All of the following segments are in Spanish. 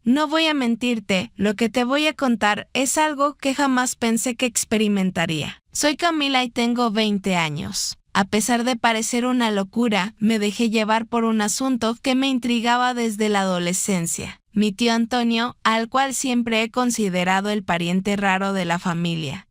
No voy a mentirte, lo que te voy a contar es algo que jamás pensé que experimentaría. Soy Camila y tengo 20 años. A pesar de parecer una locura, me dejé llevar por un asunto que me intrigaba desde la adolescencia. Mi tío Antonio, al cual siempre he considerado el pariente raro de la familia,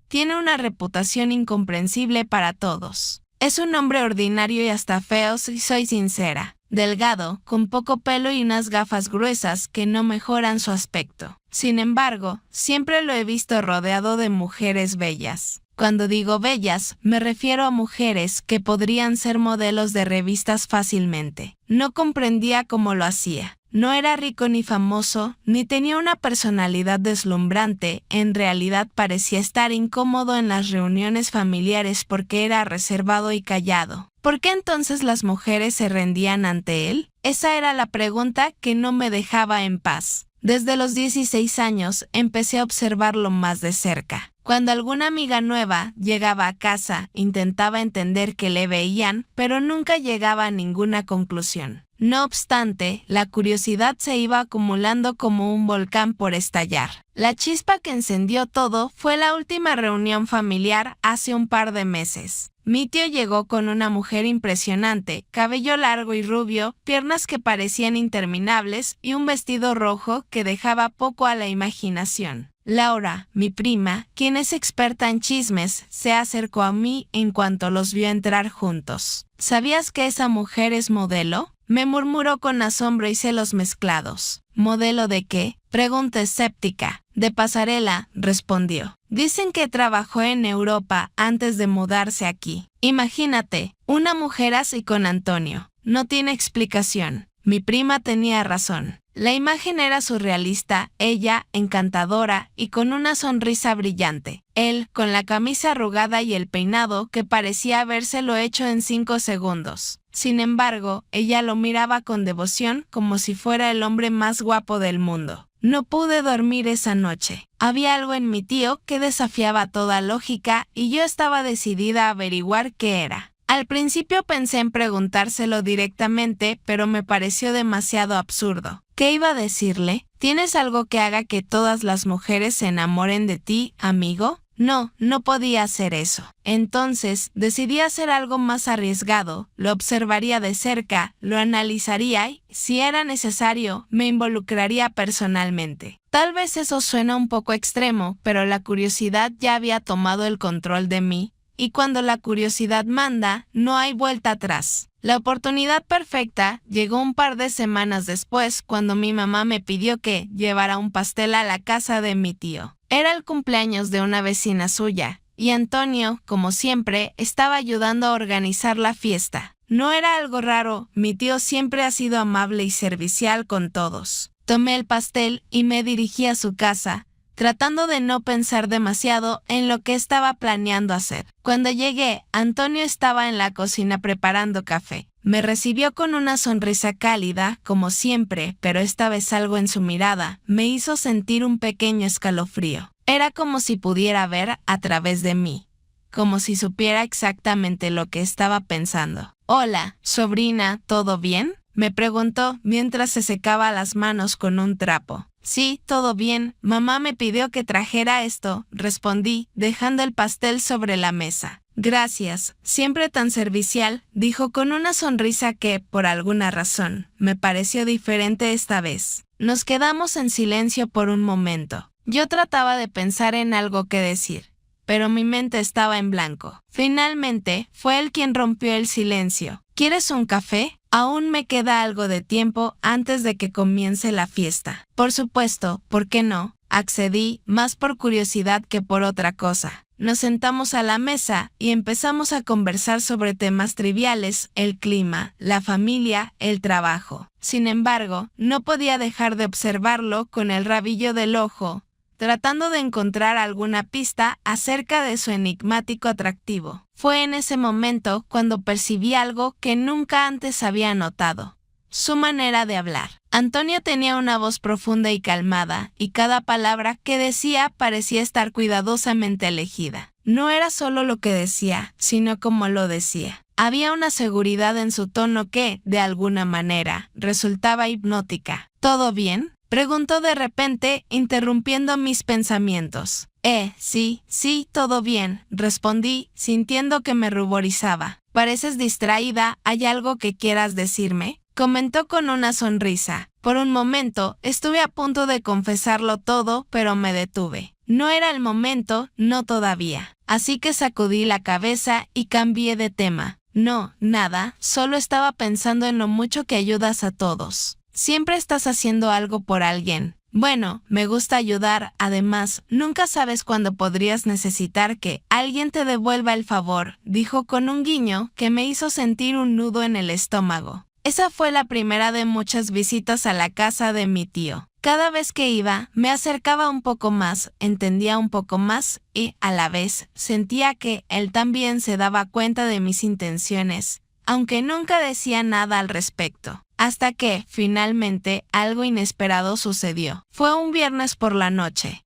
tiene una reputación incomprensible para todos. Es un hombre ordinario y hasta feo si soy sincera. Delgado, con poco pelo y unas gafas gruesas que no mejoran su aspecto. Sin embargo, siempre lo he visto rodeado de mujeres bellas. Cuando digo bellas, me refiero a mujeres que podrían ser modelos de revistas fácilmente. No comprendía cómo lo hacía. No era rico ni famoso, ni tenía una personalidad deslumbrante. En realidad parecía estar incómodo en las reuniones familiares porque era reservado y callado. ¿Por qué entonces las mujeres se rendían ante él? Esa era la pregunta que no me dejaba en paz. Desde los 16 años empecé a observarlo más de cerca. Cuando alguna amiga nueva llegaba a casa, intentaba entender qué le veían, pero nunca llegaba a ninguna conclusión. No obstante, la curiosidad se iba acumulando como un volcán por estallar. La chispa que encendió todo fue la última reunión familiar hace un par de meses. Mi tío llegó con una mujer impresionante, cabello largo y rubio, piernas que parecían interminables y un vestido rojo que dejaba poco a la imaginación. Laura, mi prima, quien es experta en chismes, se acercó a mí en cuanto los vio entrar juntos. ¿Sabías que esa mujer es modelo? Me murmuró con asombro y celos mezclados. ¿Modelo de qué? Pregunté escéptica. De pasarela, respondió. Dicen que trabajó en Europa antes de mudarse aquí. Imagínate, una mujer así con Antonio. No tiene explicación. Mi prima tenía razón. La imagen era surrealista, ella encantadora y con una sonrisa brillante. Él con la camisa arrugada y el peinado que parecía habérselo hecho en 5 segundos. Sin embargo, ella lo miraba con devoción como si fuera el hombre más guapo del mundo. No pude dormir esa noche. Había algo en mi tío que desafiaba toda lógica y yo estaba decidida a averiguar qué era. Al principio pensé en preguntárselo directamente, pero me pareció demasiado absurdo. ¿Qué iba a decirle? ¿Tienes algo que haga que todas las mujeres se enamoren de ti, amigo? No, no podía hacer eso. Entonces, decidí hacer algo más arriesgado. Lo observaría de cerca, lo analizaría y, si era necesario, me involucraría personalmente. Tal vez eso suena un poco extremo, pero la curiosidad ya había tomado el control de mí. Y cuando la curiosidad manda, no hay vuelta atrás. La oportunidad perfecta llegó un par de semanas después, cuando mi mamá me pidió que llevara un pastel a la casa de mi tío. Era el cumpleaños de una vecina suya, y Antonio, como siempre, estaba ayudando a organizar la fiesta. No era algo raro, mi tío siempre ha sido amable y servicial con todos. Tomé el pastel y me dirigí a su casa, tratando de no pensar demasiado en lo que estaba planeando hacer. Cuando llegué, Antonio estaba en la cocina preparando café. Me recibió con una sonrisa cálida, como siempre, pero esta vez algo en su mirada me hizo sentir un pequeño escalofrío. Era como si pudiera ver a través de mí, como si supiera exactamente lo que estaba pensando. «Hola, sobrina, ¿todo bien?», me preguntó mientras se secaba las manos con un trapo. «Sí, todo bien. Mamá me pidió que trajera esto», respondí, dejando el pastel sobre la mesa. «Gracias, siempre tan servicial», dijo con una sonrisa que, por alguna razón, me pareció diferente esta vez. Nos quedamos en silencio por un momento. Yo trataba de pensar en algo que decir, pero mi mente estaba en blanco. Finalmente, fue él quien rompió el silencio. «¿Quieres un café? Aún me queda algo de tiempo antes de que comience la fiesta». «Por supuesto, ¿por qué no?», accedí, más por curiosidad que por otra cosa. Nos sentamos a la mesa y empezamos a conversar sobre temas triviales, el clima, la familia, el trabajo. Sin embargo, no podía dejar de observarlo con el rabillo del ojo, tratando de encontrar alguna pista acerca de su enigmático atractivo. Fue en ese momento cuando percibí algo que nunca antes había notado: su manera de hablar. Antonio tenía una voz profunda y calmada, y cada palabra que decía parecía estar cuidadosamente elegida. No era solo lo que decía, sino cómo lo decía. Había una seguridad en su tono que, de alguna manera, resultaba hipnótica. «¿Todo bien?», Preguntó de repente, interrumpiendo mis pensamientos. Sí, todo bien, respondí, sintiendo que me ruborizaba. Pareces distraída, ¿hay algo que quieras decirme? Comentó con una sonrisa. Por un momento, estuve a punto de confesarlo todo, pero me detuve. No era el momento, no todavía. Así que sacudí la cabeza y cambié de tema. No, nada, solo estaba pensando en lo mucho que ayudas a todos. Siempre estás haciendo algo por alguien. Bueno, me gusta ayudar, además, nunca sabes cuándo podrías necesitar que alguien te devuelva el favor, dijo con un guiño que me hizo sentir un nudo en el estómago. Esa fue la primera de muchas visitas a la casa de mi tío. Cada vez que iba, me acercaba un poco más, entendía un poco más y, a la vez, sentía que él también se daba cuenta de mis intenciones, aunque nunca decía nada al respecto. Hasta que, finalmente, algo inesperado sucedió. Fue un viernes por la noche.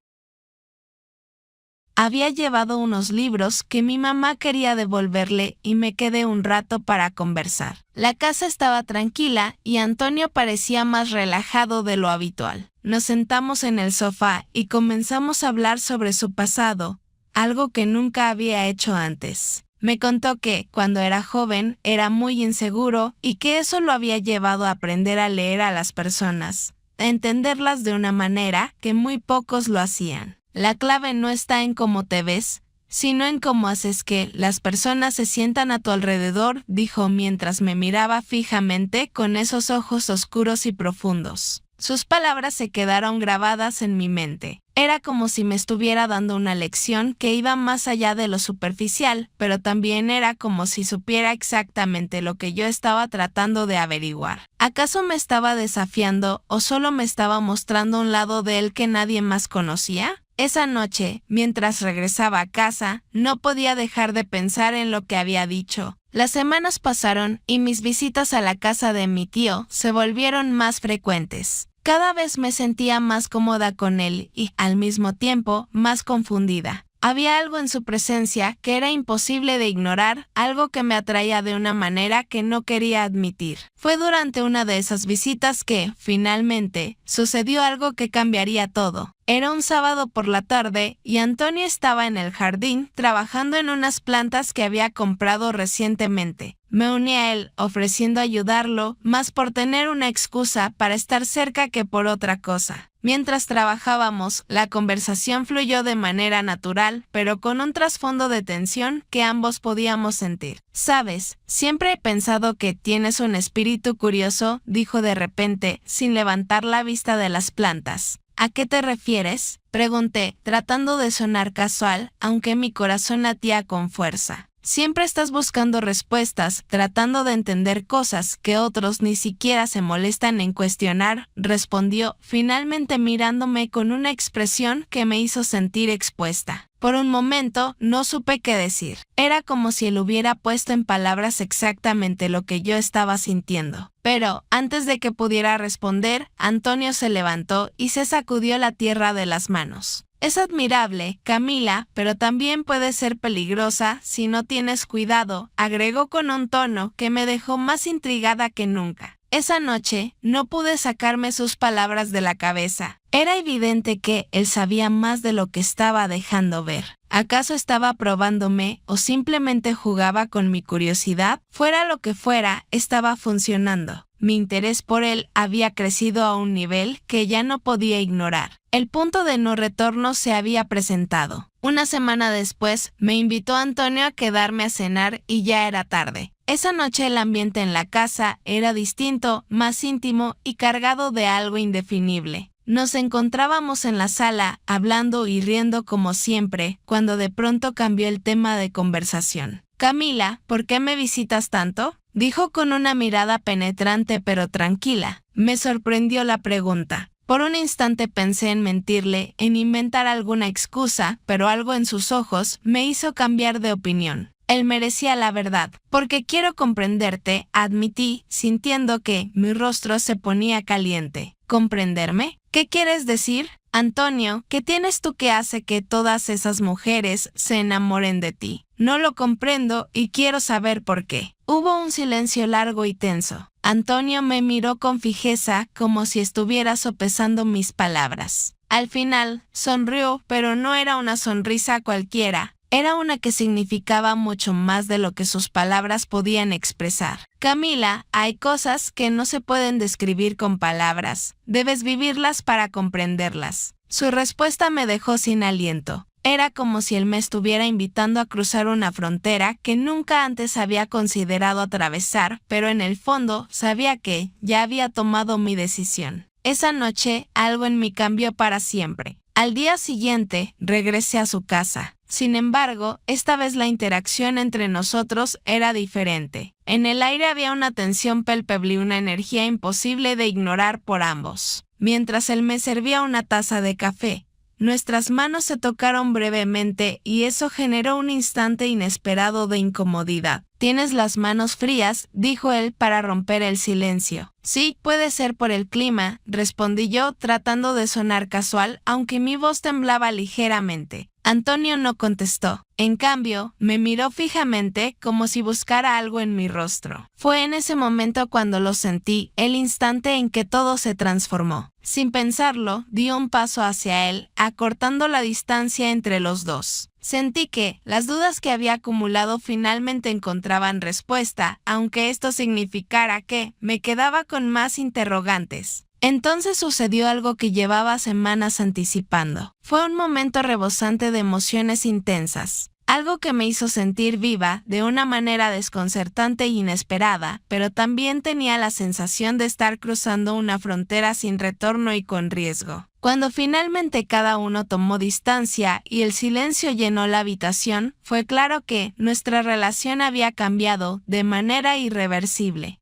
Había llevado unos libros que mi mamá quería devolverle y me quedé un rato para conversar. La casa estaba tranquila y Antonio parecía más relajado de lo habitual. Nos sentamos en el sofá y comenzamos a hablar sobre su pasado, algo que nunca había hecho antes. Me contó que, cuando era joven, era muy inseguro y que eso lo había llevado a aprender a leer a las personas, a entenderlas de una manera que muy pocos lo hacían. La clave no está en cómo te ves, sino en cómo haces que las personas se sientan a tu alrededor, dijo mientras me miraba fijamente con esos ojos oscuros y profundos. Sus palabras se quedaron grabadas en mi mente. Era como si me estuviera dando una lección que iba más allá de lo superficial, pero también era como si supiera exactamente lo que yo estaba tratando de averiguar. ¿Acaso me estaba desafiando o solo me estaba mostrando un lado de él que nadie más conocía? Esa noche, mientras regresaba a casa, no podía dejar de pensar en lo que había dicho. Las semanas pasaron y mis visitas a la casa de mi tío se volvieron más frecuentes. Cada vez me sentía más cómoda con él y, al mismo tiempo, más confundida. Había algo en su presencia que era imposible de ignorar, algo que me atraía de una manera que no quería admitir. Fue durante una de esas visitas que, finalmente, sucedió algo que cambiaría todo. Era un sábado por la tarde y Antonio estaba en el jardín trabajando en unas plantas que había comprado recientemente. Me uní a él, ofreciendo ayudarlo, más por tener una excusa para estar cerca que por otra cosa. Mientras trabajábamos, la conversación fluyó de manera natural, pero con un trasfondo de tensión que ambos podíamos sentir. «Sabes, siempre he pensado que tienes un espíritu curioso», dijo de repente, sin levantar la vista de las plantas. «¿A qué te refieres?», pregunté, tratando de sonar casual, aunque mi corazón latía con fuerza. «Siempre estás buscando respuestas, tratando de entender cosas que otros ni siquiera se molestan en cuestionar», respondió, finalmente mirándome con una expresión que me hizo sentir expuesta. Por un momento no supe qué decir. Era como si él hubiera puesto en palabras exactamente lo que yo estaba sintiendo. Pero, antes de que pudiera responder, Antonio se levantó y se sacudió la tierra de las manos. «Es admirable, Camila, pero también puede ser peligrosa si no tienes cuidado», agregó con un tono que me dejó más intrigada que nunca. Esa noche no pude sacarme sus palabras de la cabeza. Era evidente que él sabía más de lo que estaba dejando ver. ¿Acaso estaba probándome o simplemente jugaba con mi curiosidad? Fuera lo que fuera, estaba funcionando. Mi interés por él había crecido a un nivel que ya no podía ignorar. El punto de no retorno se había presentado. Una semana después, me invitó Antonio a quedarme a cenar y ya era tarde. Esa noche el ambiente en la casa era distinto, más íntimo y cargado de algo indefinible. Nos encontrábamos en la sala, hablando y riendo como siempre, cuando de pronto cambió el tema de conversación. «Camila, ¿por qué me visitas tanto?», dijo con una mirada penetrante pero tranquila. Me sorprendió la pregunta. Por un instante pensé en mentirle, en inventar alguna excusa, pero algo en sus ojos me hizo cambiar de opinión. Él merecía la verdad. «Porque quiero comprenderte», admití, sintiendo que mi rostro se ponía caliente. «¿Comprenderme? ¿Qué quieres decir?». «Antonio, ¿qué tienes tú que hace que todas esas mujeres se enamoren de ti? No lo comprendo y quiero saber por qué». Hubo un silencio largo y tenso. Antonio me miró con fijeza, como si estuviera sopesando mis palabras. Al final, sonrió, pero no era una sonrisa cualquiera. Era una que significaba mucho más de lo que sus palabras podían expresar. Camila, hay cosas que no se pueden describir con palabras. Debes vivirlas para comprenderlas. Su respuesta me dejó sin aliento. Era como si él me estuviera invitando a cruzar una frontera que nunca antes había considerado atravesar, pero en el fondo sabía que ya había tomado mi decisión. Esa noche, algo en mí cambió para siempre. Al día siguiente, regresé a su casa. Sin embargo, esta vez la interacción entre nosotros era diferente. En el aire había una tensión palpable y una energía imposible de ignorar por ambos. Mientras él me servía una taza de café, nuestras manos se tocaron brevemente y eso generó un instante inesperado de incomodidad. «Tienes las manos frías», dijo él para romper el silencio. «Sí, puede ser por el clima», respondí yo tratando de sonar casual, aunque mi voz temblaba ligeramente. Antonio no contestó. En cambio, me miró fijamente como si buscara algo en mi rostro. Fue en ese momento cuando lo sentí, el instante en que todo se transformó. Sin pensarlo, di un paso hacia él, acortando la distancia entre los dos. Sentí que las dudas que había acumulado finalmente encontraban respuesta, aunque esto significara que me quedaba con más interrogantes. Entonces sucedió algo que llevaba semanas anticipando. Fue un momento rebosante de emociones intensas. Algo que me hizo sentir viva de una manera desconcertante e inesperada, pero también tenía la sensación de estar cruzando una frontera sin retorno y con riesgo. Cuando finalmente cada uno tomó distancia y el silencio llenó la habitación, fue claro que nuestra relación había cambiado de manera irreversible.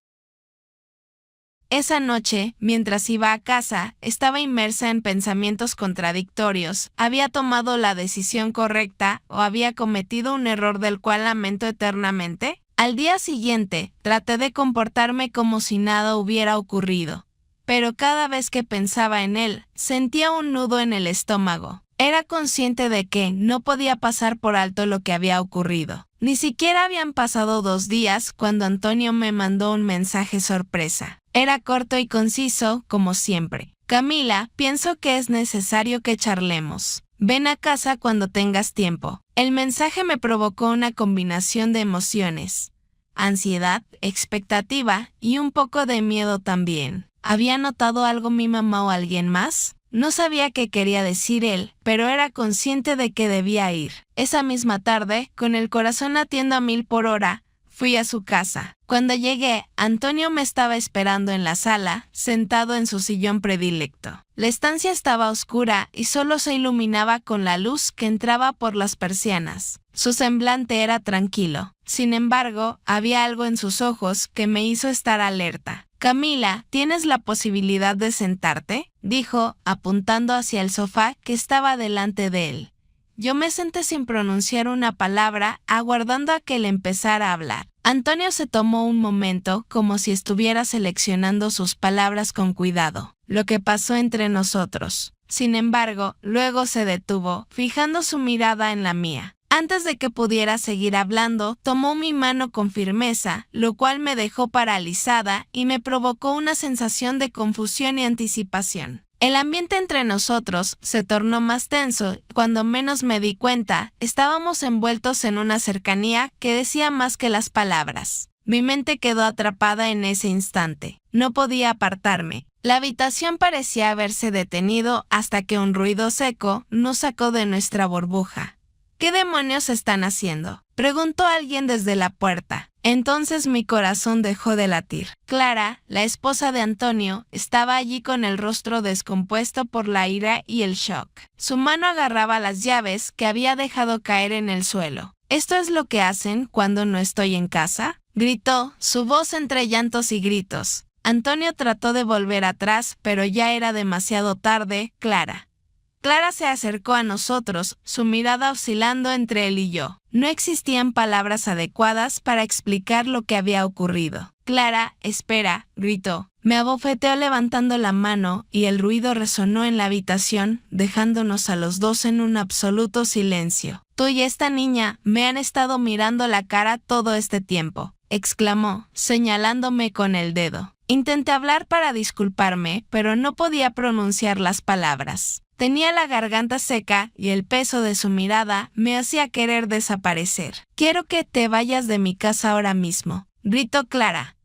Esa noche, mientras iba a casa, estaba inmersa en pensamientos contradictorios. ¿Había tomado la decisión correcta o había cometido un error del cual lamento eternamente? Al día siguiente, traté de comportarme como si nada hubiera ocurrido. Pero cada vez que pensaba en él, sentía un nudo en el estómago. Era consciente de que no podía pasar por alto lo que había ocurrido. Ni siquiera habían pasado 2 días cuando Antonio me mandó un mensaje sorpresa. Era corto y conciso, como siempre. «Camila, pienso que es necesario que charlemos. Ven a casa cuando tengas tiempo». El mensaje me provocó una combinación de emociones. Ansiedad, expectativa y un poco de miedo también. ¿Había notado algo mi mamá o alguien más? No sabía qué quería decir él, pero era consciente de que debía ir. Esa misma tarde, con el corazón latiendo a 1000 por hora, fui a su casa. Cuando llegué, Antonio me estaba esperando en la sala, sentado en su sillón predilecto. La estancia estaba oscura y solo se iluminaba con la luz que entraba por las persianas. Su semblante era tranquilo. Sin embargo, había algo en sus ojos que me hizo estar alerta. «Camila, ¿tienes la posibilidad de sentarte?», dijo, apuntando hacia el sofá que estaba delante de él. Yo me senté sin pronunciar una palabra, aguardando a que él empezara a hablar. Antonio se tomó un momento, como si estuviera seleccionando sus palabras con cuidado. Lo que pasó entre nosotros. Sin embargo, luego se detuvo, fijando su mirada en la mía. Antes de que pudiera seguir hablando, tomó mi mano con firmeza, lo cual me dejó paralizada y me provocó una sensación de confusión y anticipación. El ambiente entre nosotros se tornó más tenso. Cuando menos me di cuenta, estábamos envueltos en una cercanía que decía más que las palabras. Mi mente quedó atrapada en ese instante. No podía apartarme. La habitación parecía haberse detenido hasta que un ruido seco nos sacó de nuestra burbuja. «¿Qué demonios están haciendo?», preguntó alguien desde la puerta. Entonces mi corazón dejó de latir. Clara, la esposa de Antonio, estaba allí con el rostro descompuesto por la ira y el shock. Su mano agarraba las llaves que había dejado caer en el suelo. «¿Esto es lo que hacen cuando no estoy en casa?», gritó, su voz entre llantos y gritos. Antonio trató de volver atrás, pero ya era demasiado tarde. Clara se acercó a nosotros, su mirada oscilando entre él y yo. No existían palabras adecuadas para explicar lo que había ocurrido. «Clara, espera», gritó. Me abofeteó levantando la mano y el ruido resonó en la habitación, dejándonos a los dos en un absoluto silencio. «Tú y esta niña me han estado mirando la cara todo este tiempo», exclamó, señalándome con el dedo. Intenté hablar para disculparme, pero no podía pronunciar las palabras. Tenía la garganta seca y el peso de su mirada me hacía querer desaparecer. «Quiero que te vayas de mi casa ahora mismo», gritó Clara.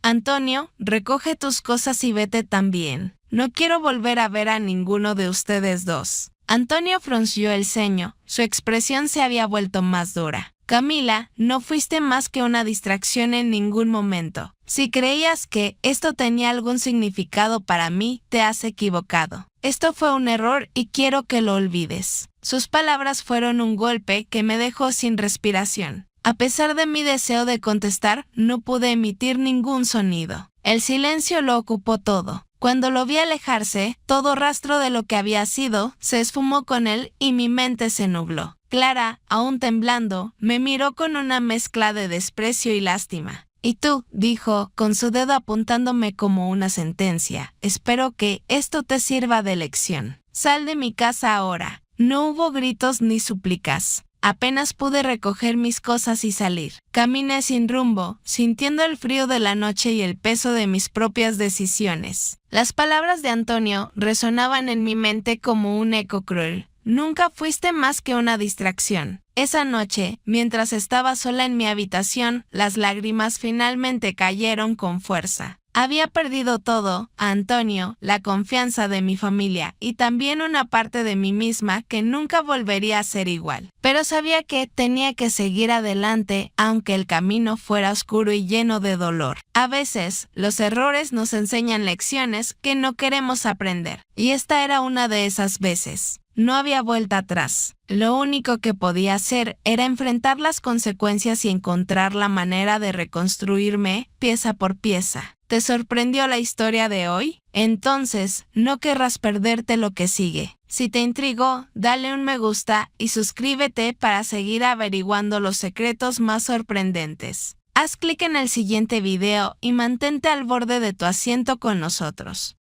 «Antonio, recoge tus cosas y vete también. No quiero volver a ver a ninguno de ustedes dos». Antonio frunció el ceño. Su expresión se había vuelto más dura. «Camila, no fuiste más que una distracción en ningún momento. Si creías que esto tenía algún significado para mí, te has equivocado. Esto fue un error y quiero que lo olvides». Sus palabras fueron un golpe que me dejó sin respiración. A pesar de mi deseo de contestar, no pude emitir ningún sonido. El silencio lo ocupó todo. Cuando lo vi alejarse, todo rastro de lo que había sido se esfumó con él y mi mente se nubló. Clara, aún temblando, me miró con una mezcla de desprecio y lástima. «Y tú», dijo, con su dedo apuntándome como una sentencia, «espero que esto te sirva de lección. Sal de mi casa ahora». No hubo gritos ni súplicas. Apenas pude recoger mis cosas y salir. Caminé sin rumbo, sintiendo el frío de la noche y el peso de mis propias decisiones. Las palabras de Antonio resonaban en mi mente como un eco cruel. «Nunca fuiste más que una distracción». Esa noche, mientras estaba sola en mi habitación, las lágrimas finalmente cayeron con fuerza. Había perdido todo, a Antonio, la confianza de mi familia y también una parte de mí misma que nunca volvería a ser igual. Pero sabía que tenía que seguir adelante aunque el camino fuera oscuro y lleno de dolor. A veces, los errores nos enseñan lecciones que no queremos aprender, y esta era una de esas veces. No había vuelta atrás. Lo único que podía hacer era enfrentar las consecuencias y encontrar la manera de reconstruirme pieza por pieza. ¿Te sorprendió la historia de hoy? Entonces, no querrás perderte lo que sigue. Si te intrigó, dale un me gusta y suscríbete para seguir averiguando los secretos más sorprendentes. Haz clic en el siguiente video y mantente al borde de tu asiento con nosotros.